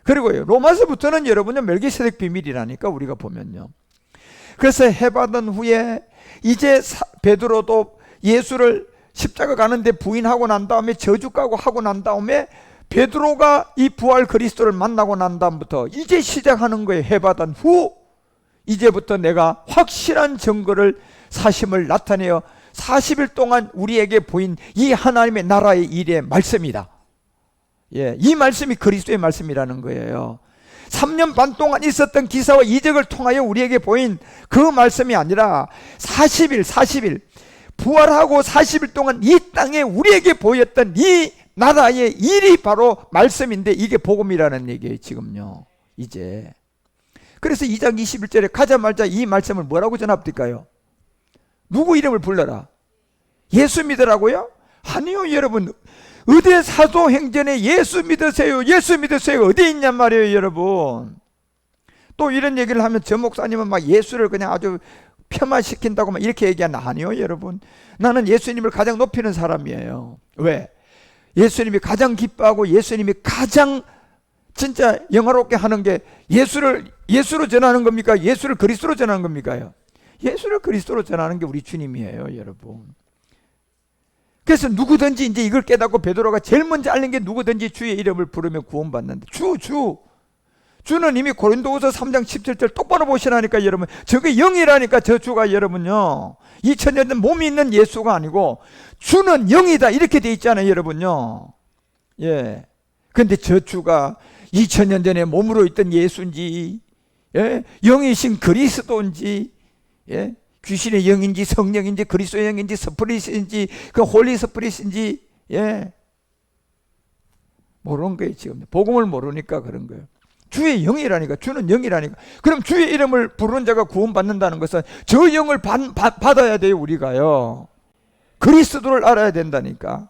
그리고 로마서부터는 여러분요 멜기세덱 비밀이라니까 우리가 보면요. 그래서 해받은 후에 이제 베드로도 예수를 십자가 가는데 부인하고 난 다음에 저주가고 하고 난 다음에 베드로가 이 부활 그리스도를 만나고 난 다음부터 이제 시작하는 거예요. 해받은 후 이제부터 내가 확실한 증거를 사심을 나타내어 40일 동안 우리에게 보인 이 하나님의 나라의 일의 말씀이다. 예, 이 말씀이 그리스도의 말씀이라는 거예요. 3년 반 동안 있었던 기사와 이적을 통하여 우리에게 보인 그 말씀이 아니라 40일 부활하고 40일 동안 이 땅에 우리에게 보였던 이 나라의 일이 바로 말씀인데 이게 복음이라는 얘기예요 지금요. 이제 그래서 2장 21절에 가자마자 이 말씀을 뭐라고 전합니까요? 누구 이름을 불러라? 예수 믿으라고요? 아니요 여러분, 의대 사도행전에 예수 믿으세요 어디 있냔 말이에요 여러분. 또 이런 얘기를 하면 저 목사님은 막 예수를 그냥 아주 폄하시킨다고 막 이렇게 얘기하나? 아니요 여러분, 나는 예수님을 가장 높이는 사람이에요. 왜? 예수님이 가장 기뻐하고 예수님이 가장 진짜 영화롭게 하는 게 예수로 전하는 겁니까? 예수를 그리스도로 전하는 겁니까? 예수를 그리스도로 전하는 게 우리 주님이에요 여러분. 그래서 누구든지 이제 이걸 깨닫고 베드로가 제일 먼저 알린 게 누구든지 주의 이름을 부르며 구원받는다. 주는 이미 고린도후서 3장 17절 똑바로 보시라니까 여러분. 저게 영이라니까 저 주가 여러분요. 2000년 된 몸이 있는 예수가 아니고 주는 영이다 이렇게 돼 있잖아요 여러분요. 예. 근데 저 주가 2000년 전에 몸으로 있던 예수인지, 예? 영이신 그리스도인지, 예? 귀신의 영인지 성령인지 그리스도의 영인지 스프릿인지 그 홀리 스프릿인지, 예? 모르는 거예요 지금. 복음을 모르니까 그런 거예요. 주의 영이라니까, 주는 영이라니까. 그럼 주의 이름을 부르는 자가 구원받는다는 것은 저 영을 받아야 돼요 우리가요. 그리스도를 알아야 된다니까.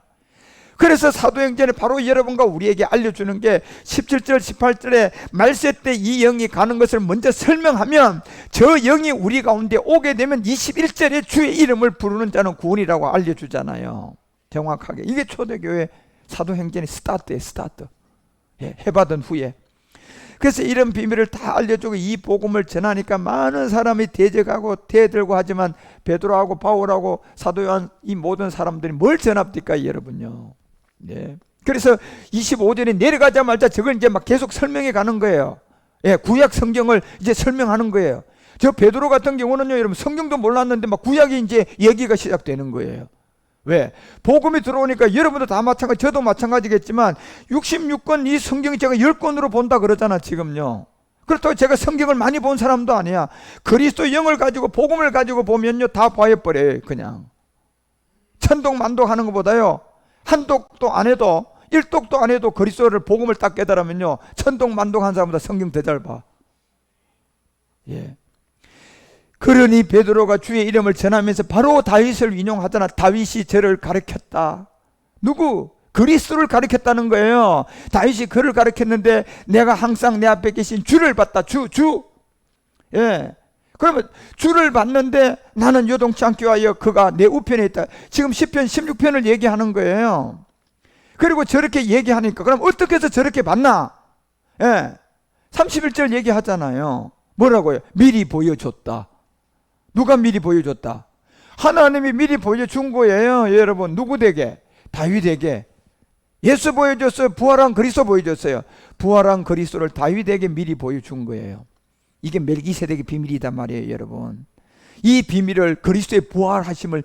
그래서 사도행전에 바로 여러분과 우리에게 알려주는 게 17절 18절에 말세 때 이 영이 가는 것을 먼저 설명하면 저 영이 우리 가운데 오게 되면 21절에 주의 이름을 부르는 자는 구원이라고 알려주잖아요. 정확하게. 이게 초대교회 사도행전의 스타트예요. 스타트. 예, 해받은 후에. 그래서 이런 비밀을 다 알려주고 이 복음을 전하니까 많은 사람이 대적하고 대들고 하지만 베드로하고 바울하고 사도 요한 이 모든 사람들이 뭘 전합니까 여러분요. 네. 그래서 25절에 내려가자마자 저걸 이제 막 계속 설명해 가는 거예요. 예, 구약 성경을 이제 설명하는 거예요. 저 베드로 같은 경우는요 여러분 성경도 몰랐는데 막 구약이 이제 얘기가 시작되는 거예요. 왜? 복음이 들어오니까 여러분도 다 마찬가지, 저도 마찬가지겠지만 66권 이 성경이 제가 10권으로 본다 그러잖아 지금요. 그렇다고 제가 성경을 많이 본 사람도 아니야. 그리스도 영을 가지고 복음을 가지고 보면요 다 봐버려요. 그냥 천독만독 하는 것보다요 한독도 안 해도 일독도 안 해도 그리스도를 복음을 딱 깨달으면요 천독만독 한 사람보다 성경 더 잘 봐. 예. 그러니 베드로가 주의 이름을 전하면서 바로 다윗을 인용하잖아. 다윗이 저를 가르쳤다. 누구? 그리스도를 가르쳤다는 거예요. 다윗이 그를 가르쳤는데 내가 항상 내 앞에 계신 주를 봤다. 주. 예. 그러면 주를 봤는데 나는 요동치 않게 하여 그가 내 우편에 있다. 지금 시편 16편을 얘기하는 거예요. 그리고 저렇게 얘기하니까 그럼 어떻게 해서 저렇게 봤나? 예. 31절 얘기하잖아요. 뭐라고요? 미리 보여줬다. 누가 미리 보여줬다? 하나님이 미리 보여준 거예요 여러분. 누구에게? 다윗에게. 예수 보여줬어요? 부활한 그리스도 보여줬어요? 부활한 그리스도를 다윗에게 미리 보여준 거예요. 이게 멜기세덱의 비밀이단 말이에요 여러분. 이 비밀을 그리스도의 부활하심을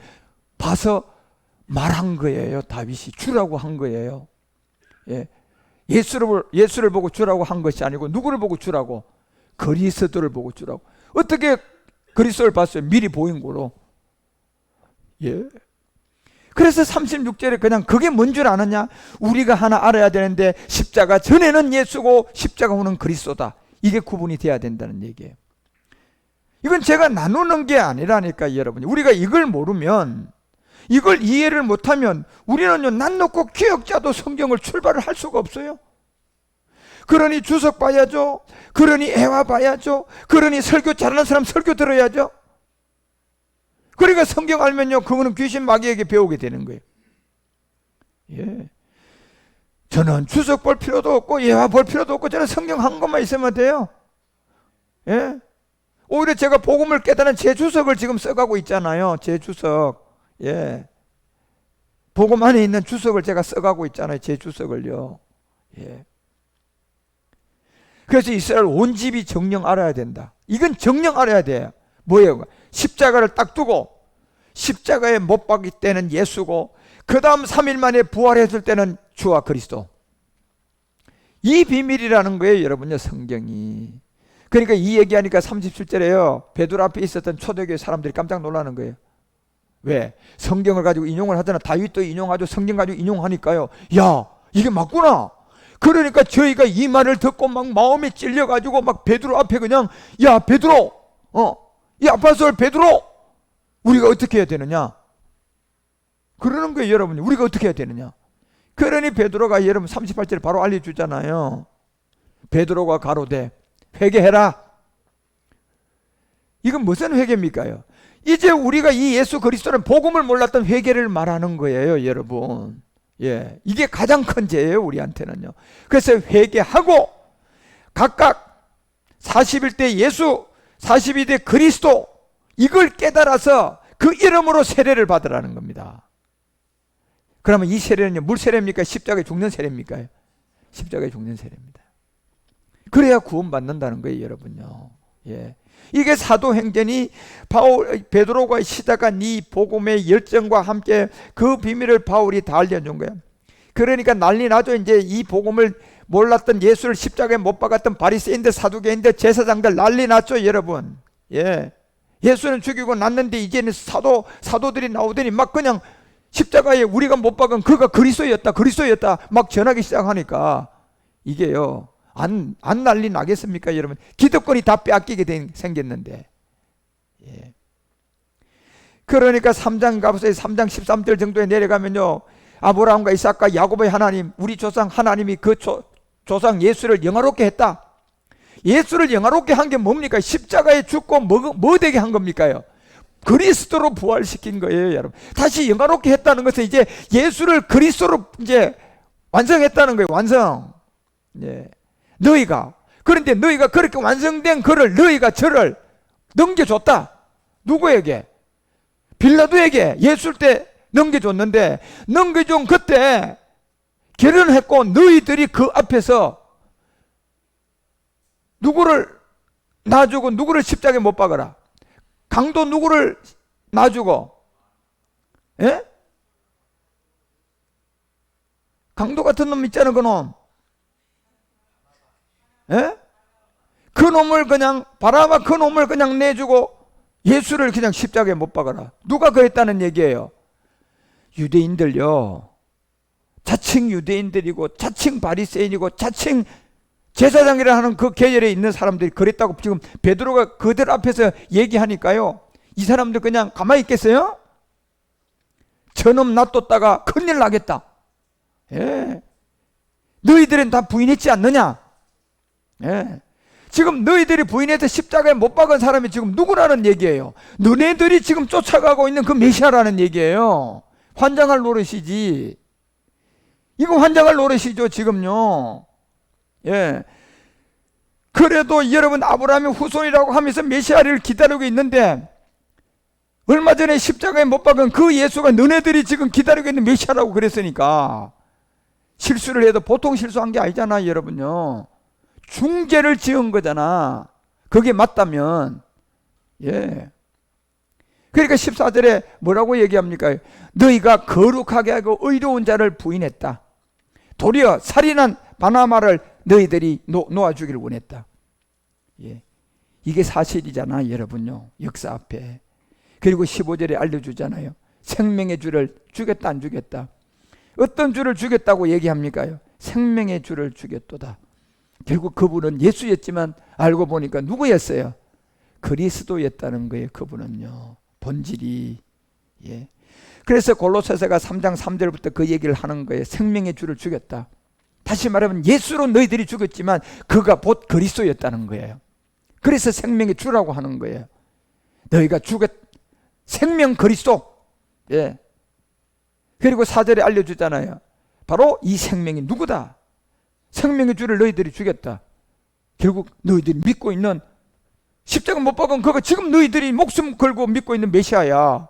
봐서 말한 거예요. 다윗이 주라고 한 거예요. 예. 예수를 보고 주라고 한 것이 아니고 누구를 보고 주라고? 그리스도를 보고 주라고. 어떻게 그리스도를 봤어요? 미리 보인 거로. 예. 그래서 36절에 그냥 그게 뭔 줄 아느냐? 우리가 하나 알아야 되는데 십자가 전에는 예수고 십자가 후는 그리스도다. 이게 구분이 돼야 된다는 얘기예요. 이건 제가 나누는 게 아니라니까 여러분. 우리가 이걸 모르면, 이걸 이해를 못하면 우리는요 난 놓고 기억자도 성경을 출발을 할 수가 없어요. 그러니 주석 봐야죠. 그러니 애화 봐야죠. 그러니 설교 잘하는 사람 설교 들어야죠. 그러니까 성경 알면요 그거는 귀신 마귀에게 배우게 되는 거예요. 예. 저는 주석 볼 필요도 없고 예화 볼 필요도 없고 저는 성경 한 것만 있으면 돼요. 예? 오히려 제가 복음을 깨달은 제 주석을 지금 써가고 있잖아요. 제 주석. 예. 복음 안에 있는 주석을 제가 써가고 있잖아요. 제 주석을요. 예. 그래서 이스라엘 온 집이 정령 알아야 된다. 이건 정령 알아야 돼요. 뭐예요? 십자가를 딱 두고 십자가에 못 박을 때는 예수고 그 다음 3일 만에 부활했을 때는 주와 그리스도. 이 비밀이라는 거예요, 여러분요, 성경이. 그러니까 이 얘기하니까 37절에요. 베드로 앞에 있었던 초대교회 사람들이 깜짝 놀라는 거예요. 왜? 성경을 가지고 인용을 하잖아. 다윗도 인용하죠. 성경 가지고 인용하니까요. 야, 이게 맞구나. 그러니까 저희가 이 말을 듣고 막 마음에 찔려가지고 막 베드로 앞에 그냥 야, 베드로, 이 아파솔 베드로, 우리가 어떻게 해야 되느냐? 그러는 거예요, 여러분. 우리가 어떻게 해야 되느냐? 그러니 베드로가 여러분 38절에 바로 알려주잖아요. 베드로가 가로되 회개해라. 이건 무슨 회개입니까요? 이제 우리가 이 예수 그리스도는 복음을 몰랐던 회개를 말하는 거예요, 여러분. 예, 이게 가장 큰 죄예요, 우리한테는요. 그래서 회개하고 각각 41대 예수, 42대 그리스도, 이걸 깨달아서 그 이름으로 세례를 받으라는 겁니다. 그러면 이 세례는요, 물 세례입니까? 십자가에 죽는 세례입니까? 십자가에 죽는 세례입니다. 그래야 구원받는다는 거예요, 여러분요. 예. 이게 사도행전이 베드로가 시작한 이 복음의 열정과 함께 그 비밀을 바울이 다 알려준 거예요. 그러니까 난리 나죠. 이제 이 복음을 몰랐던, 예수를 십자가에 못 박았던 바리새인들, 사두개인들, 제사장들 난리 났죠, 여러분. 예. 예수는 죽이고 났는데 이제는 사도들이 나오더니 막 그냥 십자가에 우리가 못 박은 그가 그리스도였다 막 전하기 시작하니까 이게요, 안 난리 나겠습니까, 여러분? 기득권이 다 빼앗기게 생겼는데. 예. 그러니까 3장 가보세요. 3장 13절 정도에 내려가면요, 아브라함과 이삭과 야곱의 하나님, 우리 조상 하나님이 그 조상 예수를 영화롭게 했다. 예수를 영화롭게 한 게 뭡니까? 십자가에 죽고 뭐 되게 한 겁니까요? 그리스도로 부활시킨 거예요, 여러분. 다시 영화롭게 했다는 것은 이제 예수를 그리스도로 이제 완성했다는 거예요, 완성. 예. 그런데 너희가 그렇게 완성된 그를, 너희가 저를 넘겨줬다. 누구에게? 빌라도에게 예술 때 넘겨줬는데, 넘겨준 그때 결혼했고 너희들이 그 앞에서 누구를 놔주고 누구를 십자가에 못 박아라. 강도 누구를 놔주고, 예? 강도 같은 놈 있잖아, 그 놈. 예? 그 놈을 그냥, 바라바 그 놈을 그냥 내주고 예수를 그냥 십자가에 못 박아라. 누가 그랬다는 얘기예요? 유대인들요, 자칭 유대인들이고 자칭 바리새인이고 자칭 제사장이라 하는 그 계열에 있는 사람들이 그랬다고 지금 베드로가 그들 앞에서 얘기하니까요, 이 사람들 그냥 가만히 있겠어요? 저놈 놔뒀다가 큰일 나겠다. 예. 너희들은 다 부인했지 않느냐? 예. 지금 너희들이 부인해서 십자가에 못 박은 사람이 지금 누구라는 얘기예요? 너네들이 지금 쫓아가고 있는 그 메시아라는 얘기예요. 환장할 노릇이지. 이거 환장할 노릇이죠, 지금요. 예. 그래도 여러분, 아브라함의 후손이라고 하면서 메시아를 기다리고 있는데, 얼마 전에 십자가에 못 박은 그 예수가 너네들이 지금 기다리고 있는 메시아라고 그랬으니까, 실수를 해도 보통 실수한 게 아니잖아요, 여러분요. 중죄를 지은 거잖아. 그게 맞다면. 예. 그러니까 14절에 뭐라고 얘기합니까? 너희가 거룩하게 하고 의로운 자를 부인했다. 도리어 살인한 바나바를 너희들이 놓아주기를 원했다. 예. 이게 사실이잖아, 여러분요. 역사 앞에. 그리고 15절에 알려주잖아요. 생명의 주를 주겠다, 안 주겠다. 어떤 주를 주겠다고 얘기합니까요? 생명의 주를 주겠도다. 결국 그분은 예수였지만 알고 보니까 누구였어요? 그리스도였다는 거예요, 그분은요. 본질이. 예. 그래서 골로새서가 3장 3절부터 그 얘기를 하는 거예요. 생명의 주를 주겠다. 다시 말하면 예수로 너희들이 죽었지만 그가 곧 그리스도였다는 거예요. 그래서 생명의 주라고 하는 거예요. 너희가 생명 그리스도. 예. 그리고 4절에 알려주잖아요. 바로 이 생명이 누구다? 생명의 주를 너희들이 주겠다. 결국 너희들이 믿고 있는 십자가 못 박은 그거 지금 너희들이 목숨 걸고 믿고 있는 메시아야.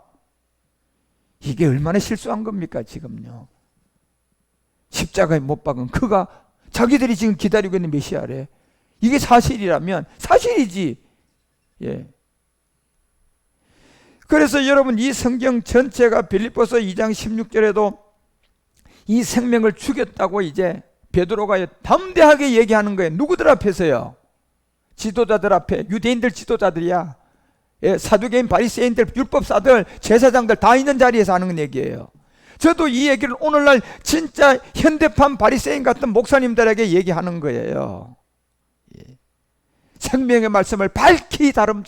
이게 얼마나 실수한 겁니까 지금요. 십자가에 못 박은 그가 자기들이 지금 기다리고 있는 메시아래. 이게 사실이라면 사실이지. 예. 그래서 여러분 이 성경 전체가 빌립보서 2장 16절에도 이 생명을 주겠다고 이제 베드로가 담대하게 얘기하는 거예요. 누구들 앞에서요? 지도자들 앞에. 유대인들 지도자들이야. 예, 사두개인 바리새인들 율법사들 제사장들 다 있는 자리에서 하는 얘기예요. 저도 이 얘기를 오늘날 진짜 현대판 바리새인 같은 목사님들에게 얘기하는 거예요. 예. 생명의 말씀을 밝히 다른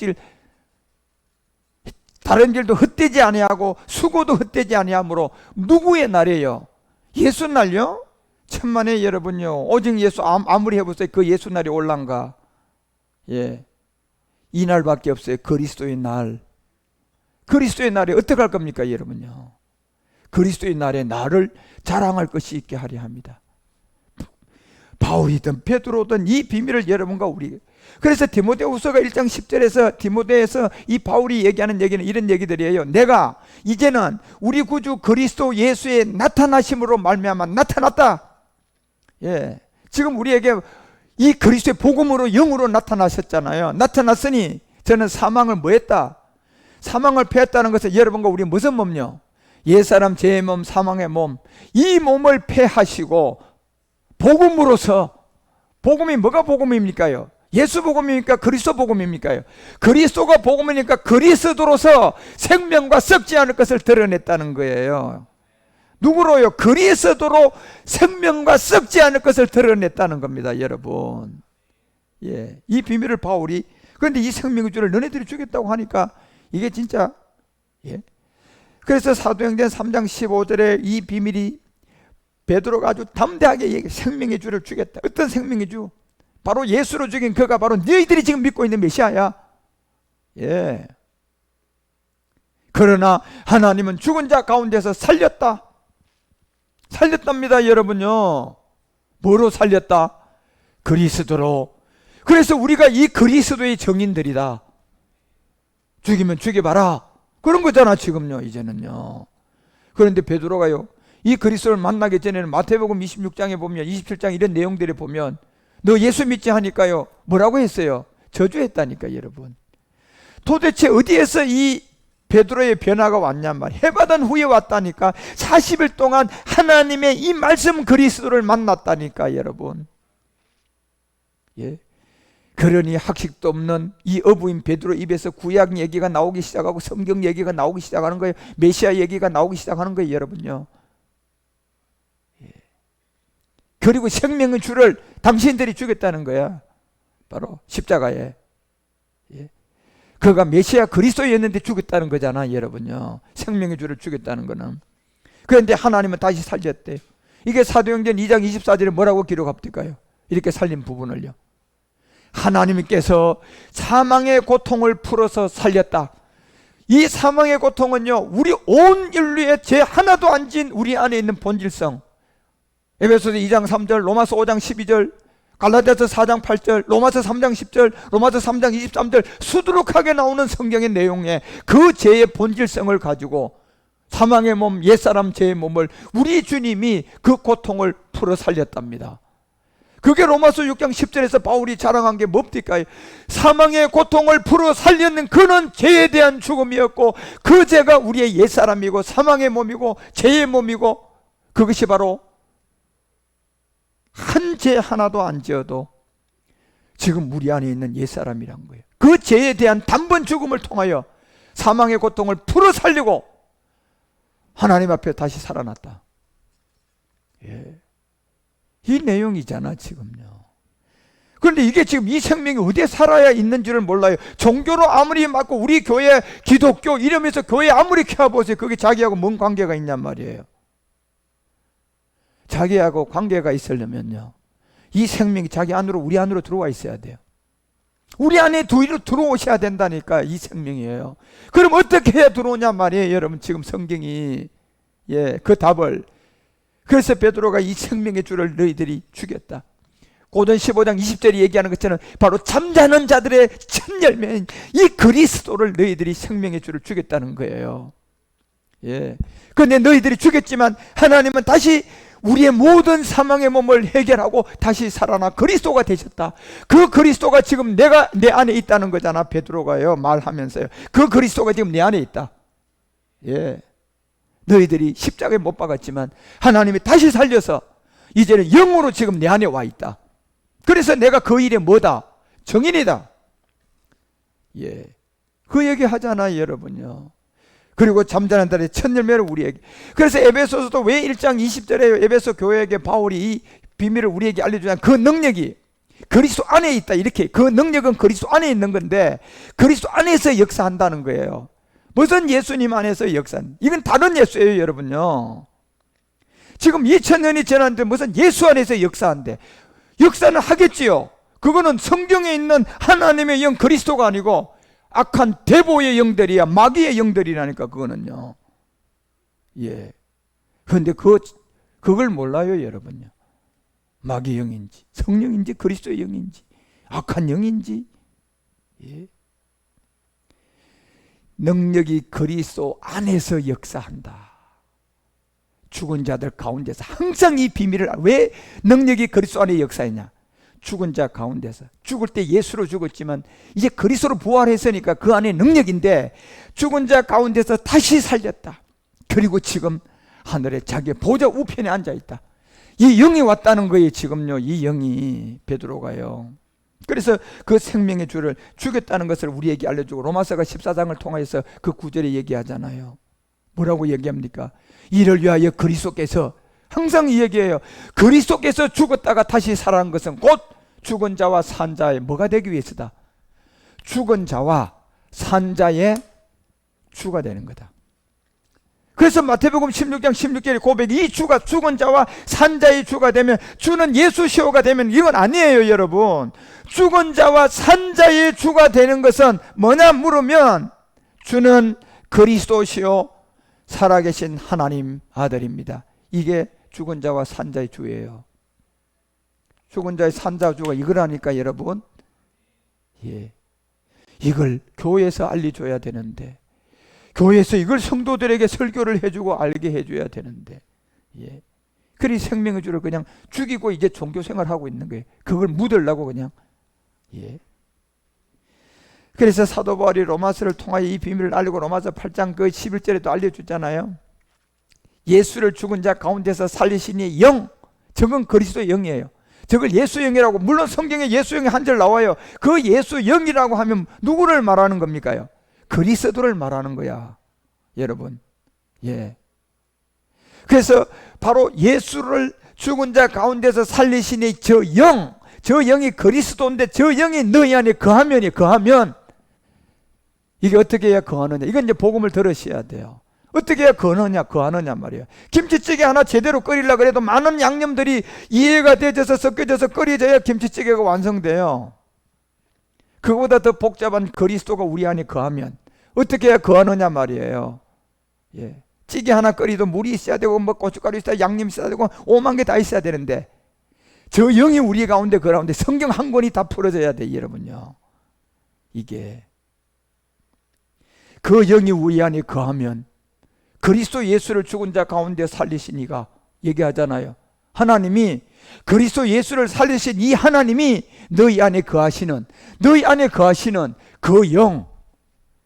길도 헛되지 아니하고 수고도 헛되지 아니하므로 누구의 날이에요? 예수 날요? 천만에 여러분요. 오직 예수 아무리 해보세요. 그 예수 날이 올란가? 예, 이 날밖에 없어요. 그리스도의 날. 그리스도의 날이 어떻게 할 겁니까 여러분요? 그리스도의 날에 나를 자랑할 것이 있게 하려 합니다. 바울이든 베드로든 이 비밀을 여러분과 우리, 그래서 디모데후서가 1장 10절에서 디모데에서 이 바울이 얘기하는 얘기는 이런 얘기들이에요. 내가 이제는 우리 구주 그리스도 예수의 나타나심으로 말미암아 나타났다. 예, 지금 우리에게 이 그리스도의 복음으로 영으로 나타나셨잖아요. 나타났으니 저는 사망을 뭐 했다? 사망을 패했다는 것은 여러분과 우리 무슨 몸요? 옛사람 죄의 몸, 사망의 몸, 이 몸을 패하시고 복음으로서, 복음이 뭐가 복음입니까요? 예수 복음입니까? 그리스도 복음입니까요? 그리스도가 복음이니까 그리스도로서 생명과 썩지 않을 것을 드러냈다는 거예요. 누구로요? 그리스도로 생명과 썩지 않을 것을 드러냈다는 겁니다, 여러분. 예, 이 비밀을 바울이, 그런데 이 생명의 주를 너네들이 주겠다고 하니까 이게 진짜, 예. 그래서 사도행전 3장 15절에 이 비밀이 베드로가 아주 담대하게 얘기해. 생명의 주를 주겠다. 어떤 생명의 주? 바로 예수로 죽인 그가 바로 너희들이 지금 믿고 있는 메시아야. 예. 그러나 하나님은 죽은 자 가운데서 살렸다. 살렸답니다, 여러분요. 뭐로 살렸다? 그리스도로. 그래서 우리가 이 그리스도의 증인들이다. 죽이면 죽여봐라. 그런 거잖아, 지금요, 이제는요. 그런데 베드로가요, 이 그리스도를 만나기 전에는 마태복음 26장에 보면, 27장 이런 내용들을 보면, 너 예수 믿지 하니까요, 뭐라고 했어요? 저주했다니까, 여러분. 도대체 어디에서 이 베드로의 변화가 왔냔 말이에요. 해받은 후에 왔다니까. 40일 동안 하나님의 이 말씀 그리스도를 만났다니까, 여러분. 예. 그러니 학식도 없는 이 어부인 베드로 입에서 구약 얘기가 나오기 시작하고 성경 얘기가 나오기 시작하는 거예요. 메시아 얘기가 나오기 시작하는 거예요, 여러분요. 예. 그리고 생명의 주를 당신들이 주겠다는 거야. 바로 십자가에. 예. 그가 메시아 그리스도였는데 죽였다는 거잖아, 여러분요. 생명의 주를 주겠다는 거는. 그런데 하나님은 다시 살렸대. 이게 사도행전 2장 24절에 뭐라고 기록합니까요? 이렇게 살린 부분을요. 하나님께서 사망의 고통을 풀어서 살렸다. 이 사망의 고통은요, 우리 온 인류의 죄 하나도 안 진 우리 안에 있는 본질성. 에베소서 2장 3절, 로마서 5장 12절, 갈라디아서 4장 8절, 로마서 3장 10절, 로마서 3장 23절 수두룩하게 나오는 성경의 내용에 그 죄의 본질성을 가지고 사망의 몸, 옛사람 죄의 몸을 우리 주님이 그 고통을 풀어 살렸답니다. 그게 로마서 6장 10절에서 바울이 자랑한 게 뭡니까? 사망의 고통을 풀어 살렸는 그는 죄에 대한 죽음이었고 그 죄가 우리의 옛사람이고 사망의 몸이고 죄의 몸이고 그것이 바로 한 죄 하나도 안 지어도 지금 우리 안에 있는 옛사람이란 거예요. 그 죄에 대한 단번 죽음을 통하여 사망의 고통을 풀어 살리고 하나님 앞에 다시 살아났다. 예. 이 내용이잖아, 지금요. 그런데 이게 지금 이 생명이 어디에 살아야 있는 줄을 몰라요. 종교로 아무리 맞고 우리 교회 기독교 이러면서 교회 아무리 켜보세요. 그게 자기하고 뭔 관계가 있냔 말이에요. 자기하고 관계가 있으려면요, 이 생명이 자기 안으로, 우리 안으로 들어와 있어야 돼요. 우리 안에 들어오셔야 된다니까, 이 생명이에요. 그럼 어떻게 해야 들어오냐 말이에요, 여러분. 지금 성경이, 예, 그 답을 그래서 베드로가 이 생명의 주를 너희들이 죽였다. 고전 15장 20절이 얘기하는 것처럼 바로 잠자는 자들의 첫 열매인 이 그리스도를 너희들이 생명의 주를 죽였다는 거예요. 예. 그런데 너희들이 죽였지만 하나님은 다시 우리의 모든 사망의 몸을 해결하고 다시 살아나 그리스도가 되셨다. 그 그리스도가 지금 내가 내 안에 있다는 거잖아. 베드로가요 말하면서요. 그 그리스도가 지금 내 안에 있다. 예. 너희들이 십자가에 못 박았지만 하나님이 다시 살려서 이제는 영으로 지금 내 안에 와 있다. 그래서 내가 그 일에 뭐다? 정인이다. 예. 그 얘기 하잖아요, 여러분요. 그리고 잠자는 달의 첫 열매를 우리에게. 그래서 에베소서도 왜 1장 20절에 에베소 교회에게 바울이 이 비밀을 우리에게 알려주냐. 그 능력이 그리스도 안에 있다. 이렇게. 그 능력은 그리스도 안에 있는 건데 그리스도 안에서 역사한다는 거예요. 무슨 예수님 안에서 역사한? 이건 다른 예수예요, 여러분요. 지금 2000년이 지났는데 무슨 예수 안에서 역사한대. 역사는 하겠지요. 그거는 성경에 있는 하나님의 영 그리스도가 아니고 악한 대보의 영들이야. 마귀의 영들이라니까 그거는요. 예. 그런데 그걸 몰라요, 여러분요. 마귀 영인지 성령인지 그리스도의 영인지 악한 영인지. 예. 능력이 그리스도 안에서 역사한다. 죽은 자들 가운데서 항상 이 비밀을. 왜 능력이 그리스도 안에 역사했냐? 죽은 자 가운데서. 죽을 때 예수로 죽었지만 이제 그리스도로 부활했으니까 그 안에 능력인데 죽은 자 가운데서 다시 살렸다. 그리고 지금 하늘에 자기의 보좌 우편에 앉아있다. 이 영이 왔다는 거예요. 지금요 이 영이 베드로가요. 그래서 그 생명의 주를 죽였다는 것을 우리에게 알려주고 로마서가 14장을 통해서 그 구절에 얘기하잖아요. 뭐라고 얘기합니까? 이를 위하여 그리스도께서, 항상 이 얘기해요. 그리스도께서 죽었다가 다시 살아난 것은 곧 죽은 자와 산 자의 뭐가 되기 위해서다. 죽은 자와 산 자의 주가 되는 거다. 그래서 마태복음 16장 16절의 고백이 이 주가 죽은 자와 산 자의 주가 되면, 주는 예수시오가 되면 이건 아니에요, 여러분. 죽은 자와 산 자의 주가 되는 것은 뭐냐 물으면 주는 그리스도시오 살아계신 하나님 아들입니다. 이게 죽은 자와 산 자의 주예요. 죽은 자의 산 자 주가 이거라니까 여러분. 예, 이걸 교회에서 알려줘야 되는데, 교회에서 이걸 성도들에게 설교를 해주고 알게 해줘야 되는데, 예, 그리 생명의 주를 그냥 죽이고 이제 종교생활하고 있는 거예요. 그걸 묻으려고 그냥. 예. 그래서 사도 바울이 로마서를 통하여 이 비밀을 알리고 로마서 8장 그 11절에도 알려주잖아요. 예수를 죽은 자 가운데서 살리시니 영, 저건 그리스도의 영이에요. 저걸 예수 영이라고, 물론 성경에 예수 영이 한 절 나와요. 그 예수 영이라고 하면 누구를 말하는 겁니까요? 그리스도를 말하는 거야, 여러분. 예. 그래서 바로 예수를 죽은 자 가운데서 살리시니 저 영, 저 영이 그리스도인데 저 영이 너희 안에 거하면 이게 어떻게 해야 거하느냐? 이건 이제 복음을 들으셔야 돼요. 어떻게 해야 거하느냐 말이에요. 김치찌개 하나 제대로 끓이려고 그래도 많은 양념들이 이해가 되어서 섞여져서 끓여져야 김치찌개가 완성돼요. 그거보다 더 복잡한 그리스도가 우리 안에 거하면 어떻게 해야 거하느냐 말이에요. 예. 찌개 하나 끓이도 물이 있어야 되고 뭐 고춧가루 있어야 양념 있어야 되고 오만 개 다 있어야 되는데 저 영이 우리 가운데 거하는데 성경 한 권이 다 풀어져야 돼, 여러분요. 이게 그 영이 우리 안에 거하면 그리스도 예수를 죽은 자 가운데 살리시니가 얘기하잖아요. 하나님이 그리스도 예수를 살리신 이 하나님이 너희 안에 거하시는 그 영.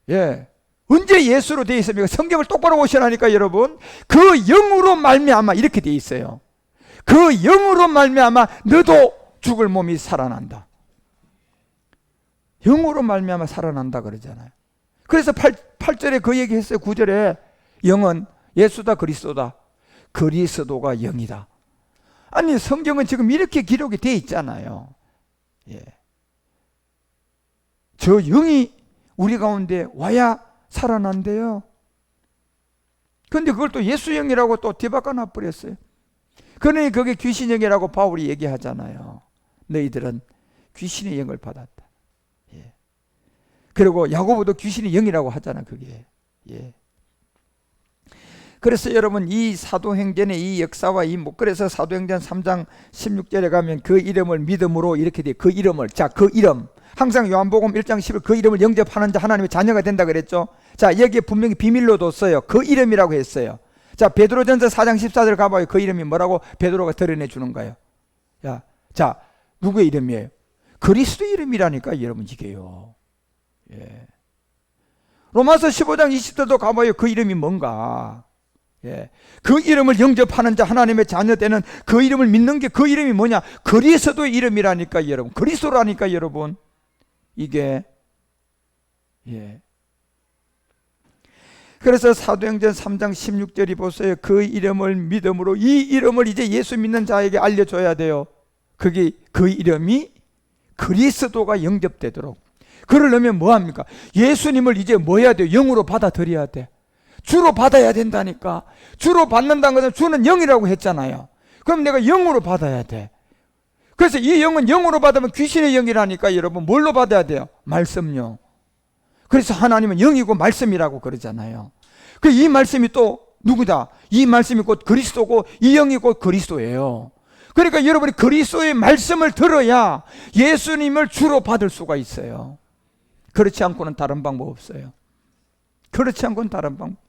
예. 언제 예수로 되어 있습니까? 성경을 똑바로 보시라니까 여러분. 그 영으로 말미암아 이렇게 되어 있어요. 그 영으로 말미암아 너도 죽을 몸이 살아난다. 영으로 말미암아 살아난다 그러잖아요. 그래서 8절에 그 얘기했어요. 9절에 영은 예수다 그리스도다. 그리스도가 영이다. 아니 성경은 지금 이렇게 기록이 되어 있잖아요. 예. 저 영이 우리 가운데 와야 살아난대요. 그런데 그걸 또 예수 영이라고 또 뒤바꿔 놔버렸어요. 그러니 그게 귀신 영이라고 바울이 얘기하잖아요. 너희들은 귀신의 영을 받았다. 예. 그리고 야고보도 귀신의 영이라고 하잖아, 그게. 예. 그래서 여러분 이 사도행전의 이 역사와 그래서 사도행전 3장 16절에 가면 그 이름을 믿음으로 이렇게 돼요. 그 이름을, 자, 그 이름, 항상 요한복음 1장 10일 그 이름을 영접하는 자 하나님의 자녀가 된다 그랬죠. 자, 여기에 분명히 비밀로 뒀어요. 그 이름이라고 했어요. 자, 베드로전서 4장 14절 가봐요. 그 이름이 뭐라고 베드로가 드러내 주는 거예요. 자, 누구의 이름이에요? 그리스도 이름이라니까 여러분 이게요. 예. 로마서 15장 20절도 가봐요. 그 이름이 뭔가. 예. 그 이름을 영접하는 자 하나님의 자녀 되는 그 이름을 믿는 게 그 이름이 뭐냐? 그리스도의 이름이라니까 여러분. 그리스도라니까 여러분. 이게 예. 그래서 사도행전 3장 16절이 보세요. 그 이름을 믿음으로 이 이름을 이제 예수 믿는 자에게 알려줘야 돼요. 그게 그 이름이 그리스도가 영접되도록. 그러려면 뭐합니까? 예수님을 이제 뭐 해야 돼요? 영으로 받아들여야 돼. 주로 받아야 된다니까. 주로 받는다는 것은 주는 영이라고 했잖아요. 그럼 내가 영으로 받아야 돼. 그래서 이 영은 영으로 받으면 귀신의 영이라니까 여러분. 뭘로 받아야 돼요? 말씀요. 그래서 하나님은 영이고 말씀이라고 그러잖아요. 그 이 말씀이 또 누구다? 이 말씀이 곧 그리스도고 이 영이 곧 그리스도예요. 그러니까 여러분이 그리스도의 말씀을 들어야 예수님을 주로 받을 수가 있어요. 그렇지 않고는 다른 방법 없어요. 그렇지 않고는 다른 방법.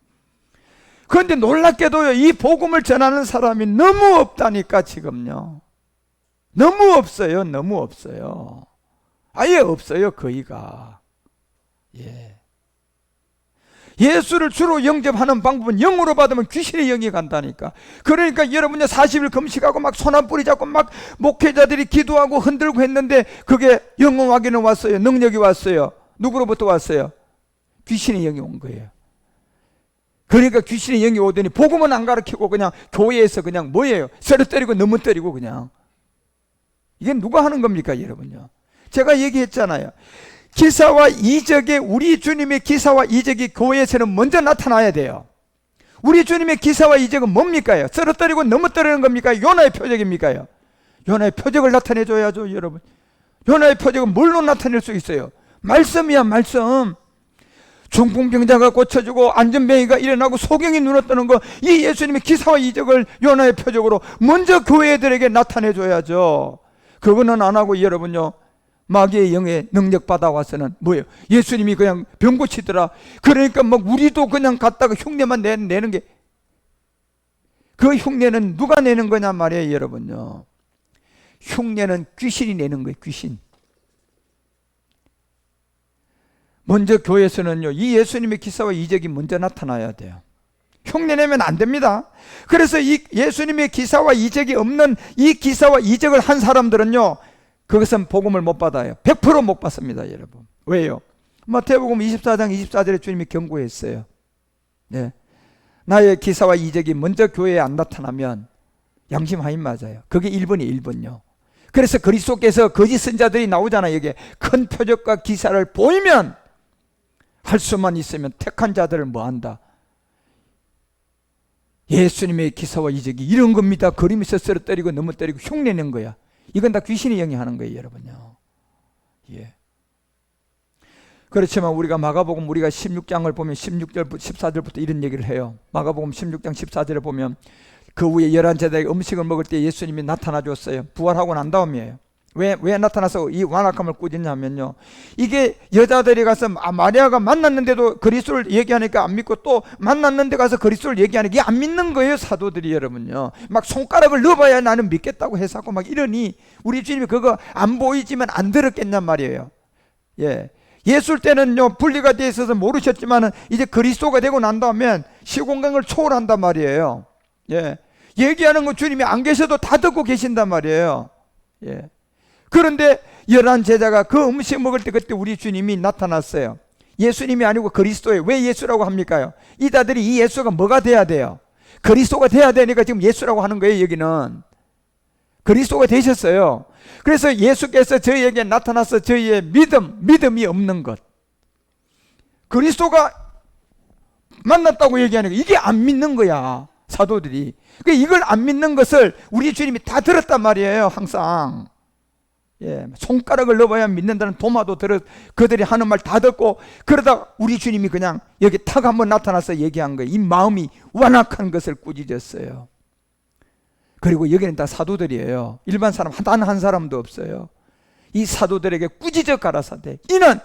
그런데 놀랍게도요, 이 복음을 전하는 사람이 너무 없다니까 지금요. 너무 없어요. 너무 없어요. 아예 없어요. 거의가. 예. 예수를 주로 영접하는 방법은 영으로 받으면 귀신의 영이 간다니까. 그러니까 여러분이 40일 금식하고 막 손 한 뿌리 잡고 막 목회자들이 기도하고 흔들고 했는데 그게 영혼 확인은 왔어요. 능력이 왔어요. 누구로부터 왔어요? 귀신의 영이 온 거예요. 그러니까 귀신의 영이 오더니 복음은 안 가르치고 그냥 교회에서 그냥 뭐예요? 서로 때리고 너무 때리고 그냥. 이게 누가 하는 겁니까 여러분요? 제가 얘기했잖아요. 기사와 이적에 우리 주님의 기사와 이적이 교회에서는 먼저 나타나야 돼요. 우리 주님의 기사와 이적은 뭡니까? 서로 때리고 너무 때리는 겁니까? 요나의 표적입니까? 요나의 표적을 나타내줘야죠 여러분. 요나의 표적은 뭘로 나타낼 수 있어요? 말씀이야 말씀. 중풍병자가 고쳐지고 안전뱅이가 일어나고 소경이 눈을 뜨는 거, 이 예수님의 기사와 이적을 요나의 표적으로 먼저 교회들에게 나타내줘야죠. 그거는 안 하고 여러분요, 마귀의 영의 능력 받아와서는 뭐예요? 예수님이 그냥 병 고치더라. 그러니까 막 우리도 그냥 갔다가 흉내만 내는 게, 그 흉내는 누가 내는 거냐 말이에요 여러분요. 흉내는 귀신이 내는 거예요. 귀신. 먼저 교회에서는요, 이 예수님의 기사와 이적이 먼저 나타나야 돼요. 흉내내면 안 됩니다. 그래서 이 예수님의 기사와 이적이 없는 이 기사와 이적을 한 사람들은요, 그것은 복음을 못 받아요. 100% 못 받습니다 여러분. 왜요? 마태복음 24장 24절에 주님이 경고했어요. 네. 나의 기사와 이적이 먼저 교회에 안 나타나면 양심하인 맞아요. 그게 1번이 1번요. 그래서 그리스도께서 거짓 선자들이 나오잖아요. 여기에 큰 표적과 기사를 보이면 할 수만 있으면 택한 자들을 뭐한다? 예수님의 기사와 이적이 이런 겁니다. 그림에서 쓰러 때리고 너무 때리고 흉내낸 거야. 이건 다 귀신의 영이 하는 거예요 여러분요. 예. 그렇지만 우리가 마가복음 우리가 16장을 보면 16절 14절부터 이런 얘기를 해요. 마가복음 16장 14절에 보면 그 후에 11제자에게 음식을 먹을 때 예수님이 나타나 줬어요. 부활하고 난 다음이에요. 왜 나타나서 이 완악함을 꾸짖냐면요, 이게 여자들이 가서 마리아가 만났는데도 그리스도를 얘기하니까 안 믿고 또 만났는데 가서 그리스도를 얘기하니까 이게 안 믿는 거예요 사도들이 여러분요. 막 손가락을 넣어봐야 나는 믿겠다고 해서 막 이러니 우리 주님이 그거 안 보이지만 안 들었겠냔 말이에요. 예. 예술 때는요 분리가 돼 있어서 모르셨지만은 이제 그리스도가 되고 난 다음엔 시공간을 초월한단 말이에요. 예. 얘기하는 거 주님이 안 계셔도 다 듣고 계신단 말이에요. 예. 그런데 11제자가 그 음식 먹을 때 그때 우리 주님이 나타났어요. 예수님이 아니고 그리스도예요. 왜 예수라고 합니까요? 이자들이 이 예수가 뭐가 돼야 돼요? 그리스도가 돼야 되니까 지금 예수라고 하는 거예요. 여기는 그리스도가 되셨어요. 그래서 예수께서 저희에게 나타나서 저희의 믿음이 없는 것, 그리스도가 만났다고 얘기하니까 이게 안 믿는 거야 사도들이. 이걸 안 믿는 것을 우리 주님이 다 들었단 말이에요. 항상. 예, 손가락을 넣어야 믿는다는 도마도 들어 그들이 하는 말 다 듣고, 그러다 우리 주님이 그냥 여기 탁 한번 나타나서 얘기한 거예요. 이 마음이 완악한 것을 꾸짖었어요. 그리고 여기는 다 사도들이에요. 일반 사람 단 한 사람도 없어요. 이 사도들에게 꾸짖어 가라사대 이는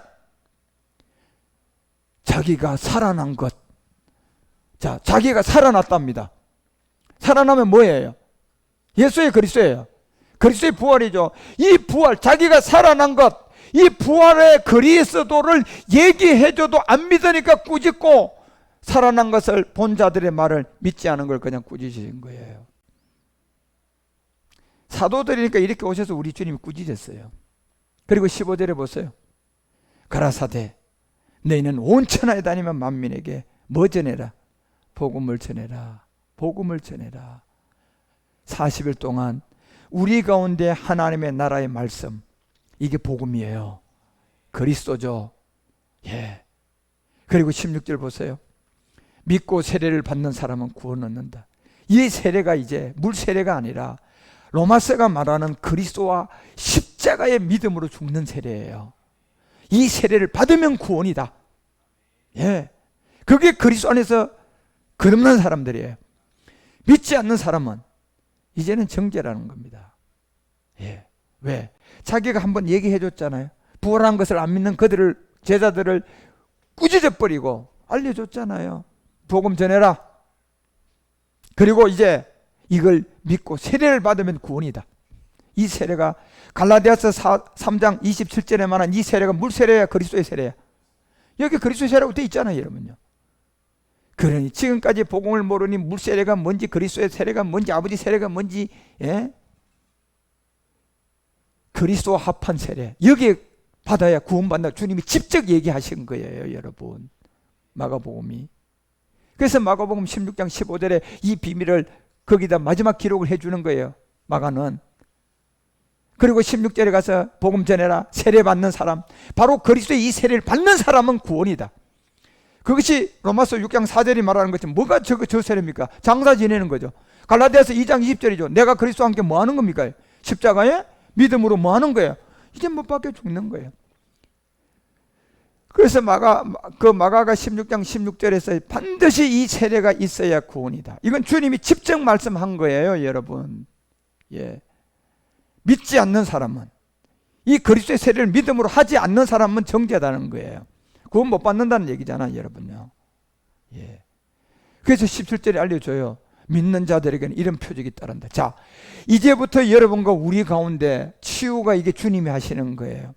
자기가 살아난 것. 자, 자기가 살아났답니다. 살아나면 뭐예요? 예수의 그리스도예요. 그리스도의 부활이죠. 이 부활, 자기가 살아난 것, 이 부활의 그리스도를 얘기해줘도 안 믿으니까 꾸짖고, 살아난 것을 본 자들의 말을 믿지 않은 걸 그냥 꾸짖으신 거예요. 사도들이니까 이렇게 오셔서 우리 주님이 꾸짖었어요. 그리고 15절에 보세요. 가라사대 너희는 온 천하에 다니면 만민에게 뭐 전해라? 복음을 전해라. 복음을 전해라. 40일 동안 우리 가운데 하나님의 나라의 말씀, 이게 복음이에요. 그리스도죠. 예. 그리고 16절 보세요. 믿고 세례를 받는 사람은 구원 얻는다. 이 세례가 이제 물 세례가 아니라 로마서가 말하는 그리스도와 십자가의 믿음으로 죽는 세례예요. 이 세례를 받으면 구원이다. 예. 그게 그리스도 안에서 거듭난 사람들이에요. 믿지 않는 사람은 이제는 정죄라는 겁니다. 예. 왜? 자기가 한번 얘기해 줬잖아요. 부활한 것을 안 믿는 그들을, 제자들을 꾸짖어 버리고 알려줬잖아요. 복음 전해라. 그리고 이제 이걸 믿고 세례를 받으면 구원이다. 이 세례가 갈라디아서 3장 27절에 말한 이 세례가 물 세례야, 그리스도의 세례야. 여기 그리스도의 세례라고 되어 있잖아요, 여러분요. 그러니 지금까지 복음을 모르니 물 세례가 뭔지, 그리스도의 세례가 뭔지, 아버지 세례가 뭔지, 예? 그리스도와 합한 세례, 여기에 받아야 구원받는다. 주님이 직접 얘기하신 거예요, 여러분. 마가복음이. 그래서 마가복음 16장 15절에 이 비밀을 거기다 마지막 기록을 해주는 거예요, 마가는. 그리고 16절에 가서 복음 전해라. 세례 받는 사람, 바로 그리스도의 이 세례를 받는 사람은 구원이다. 그것이 로마서 6장 4절이 말하는 것이 뭐가 저 세례입니까? 장사 지내는 거죠. 갈라디아서 2장 20절이죠. 내가 그리스도와 함께 뭐 하는 겁니까? 십자가에 믿음으로 뭐 하는 거예요? 이제 못 박혀 죽는 거예요. 그래서 마가가 16장 16절에서 반드시 이 세례가 있어야 구원이다. 이건 주님이 직접 말씀한 거예요, 여러분. 예. 믿지 않는 사람은, 이 그리스도의 세례를 믿음으로 하지 않는 사람은 정죄다는 거예요. 구원 못 받는다는 얘기잖아요, 여러분요. 예. 그래서 17절에 알려줘요. 믿는 자들에게는 이런 표적이 따른다. 자, 이제부터 여러분과 우리 가운데 치유가 이게 주님이 하시는 거예요.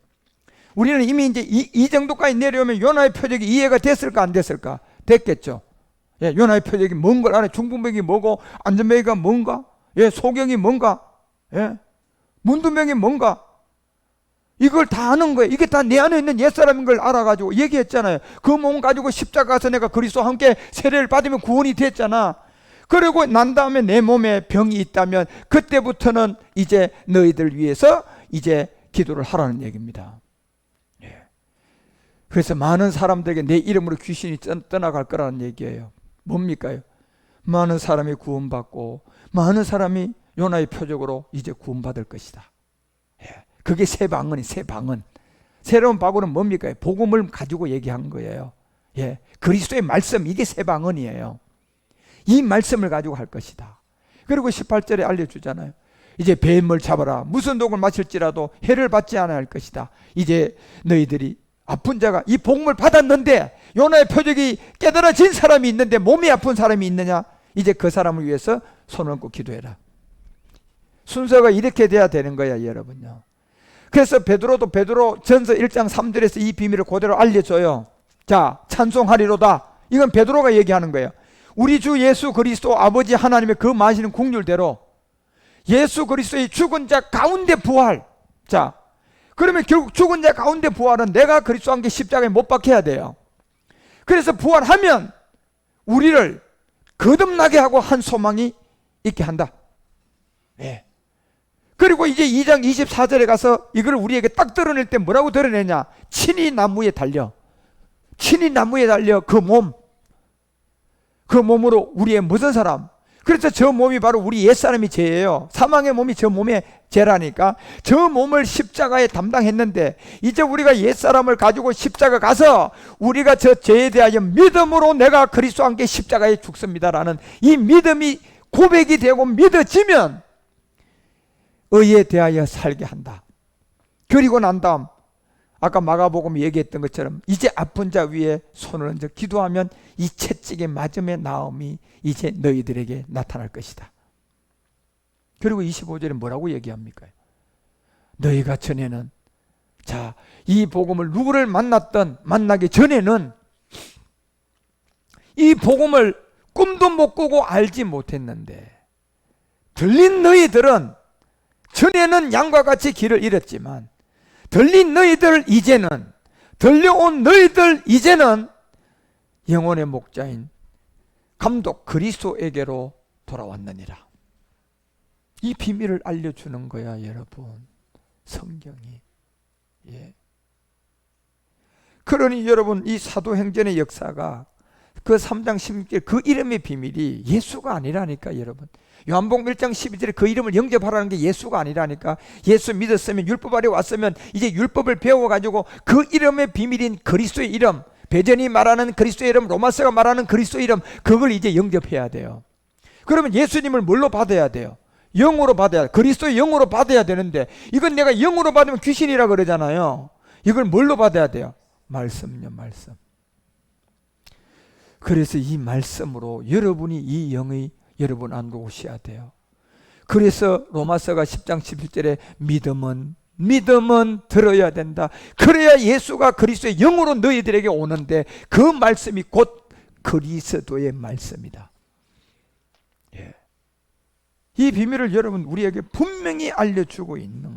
우리는 이미 이제 이 정도까지 내려오면 요나의 표적이 이해가 됐을까 안 됐을까? 됐겠죠. 예, 요나의 표적이 뭔 걸 알아요. 중풍병이 뭐고, 안전뱅이가 뭔가, 예, 소경이 뭔가, 예, 문두병이 뭔가, 이걸 다 아는 거예요. 이게 다 내 안에 있는 옛사람인 걸 알아가지고 얘기했잖아요. 그 몸 가지고 십자가 가서 내가 그리스도와 함께 세례를 받으면 구원이 됐잖아. 그리고 난 다음에 내 몸에 병이 있다면 그때부터는 이제 너희들 위해서 이제 기도를 하라는 얘기입니다. 예. 그래서 많은 사람들에게 내 이름으로 귀신이 떠나갈 거라는 얘기예요. 뭡니까? 많은 사람이 구원받고 많은 사람이 요나의 표적으로 이제 구원받을 것이다. 예. 그게 새 방언이, 새 방언. 새로운 방언은 뭡니까? 복음을 가지고 얘기한 거예요. 예. 그리스도의 말씀, 이게 새 방언이에요. 이 말씀을 가지고 할 것이다. 그리고 18절에 알려주잖아요. 이제 뱀을 잡아라. 무슨 독을 마실지라도 해를 받지 않아야 할 것이다. 이제 너희들이 아픈 자가 이 복음을 받았는데 요나의 표적이 깨달아진 사람이 있는데 몸이 아픈 사람이 있느냐? 이제 그 사람을 위해서 손을 얹고 기도해라. 순서가 이렇게 돼야 되는 거야, 여러분요. 그래서 베드로 전서 1장 3절에서 이 비밀을 그대로 알려줘요. 자, 찬송하리로다. 이건 베드로가 얘기하는 거예요. 우리 주 예수 그리스도 아버지 하나님의 그 마시는 국률대로 예수 그리스도의 죽은 자 가운데 부활. 자, 그러면 결국 죽은 자 가운데 부활은 내가 그리스도와 함께 십자가에 못 박혀야 돼요. 그래서 부활하면 우리를 거듭나게 하고 한 소망이 있게 한다. 예. 그리고 이제 2장 24절에 가서 이걸 우리에게 딱 드러낼 때 뭐라고 드러내냐? 친히 나무에 달려 그 몸으로 우리의 모든 사람, 그래서 저 몸이 바로 우리 옛사람이 죄예요. 사망의 몸이 저 몸의 죄라니까. 저 몸을 십자가에 담당했는데 이제 우리가 옛사람을 가지고 십자가 가서 우리가 저 죄에 대하여 믿음으로 내가 그리스도와 함께 십자가에 죽습니다라는 이 믿음이 고백이 되고 믿어지면 의에 대하여 살게 한다. 그리고 난 다음 아까 마가복음 얘기했던 것처럼 이제 아픈 자 위에 손을 얹어 기도하면 이 채찍에 맞음의 나음이 이제 너희들에게 나타날 것이다. 그리고 25절에 뭐라고 얘기합니까? 너희가 전에는, 자, 이 복음을 누구를 만나기 전에는 이 복음을 꿈도 못 꾸고 알지 못했는데 들린 너희들은 전에는 양과 같이 길을 잃었지만 들린 너희들 이제는, 들려온 너희들 이제는 영혼의 목자인 감독 그리스도에게로 돌아왔느니라. 이 비밀을 알려주는 거야, 여러분. 성경이. 예. 그러니 여러분, 이 사도행전의 역사가 그 3장 16절 그 이름의 비밀이 예수가 아니라니까, 여러분. 요한복음 1장 12절에 그 이름을 영접하라는 게 예수가 아니라니까. 예수 믿었으면, 율법 아래 왔으면 이제 율법을 배워가지고 그 이름의 비밀인 그리스도의 이름, 베전이 말하는 그리스도의 이름, 로마서가 말하는 그리스도의 이름, 그걸 이제 영접해야 돼요. 그러면 예수님을 뭘로 받아야 돼요? 영으로 받아야, 그리스도의 영으로 받아야 되는데 이건 내가 영으로 받으면 귀신이라 그러잖아요. 이걸 뭘로 받아야 돼요? 말씀요, 말씀. 그래서 이 말씀으로 여러분이 이 영이 여러분 안으로 오셔야 돼요. 그래서 로마서가 10장 11절에 믿음은 들어야 된다. 그래야 예수가 그리스도의 영으로 너희들에게 오는데 그 말씀이 곧 그리스도의 말씀이다. 예. 이 비밀을 여러분 우리에게 분명히 알려주고 있는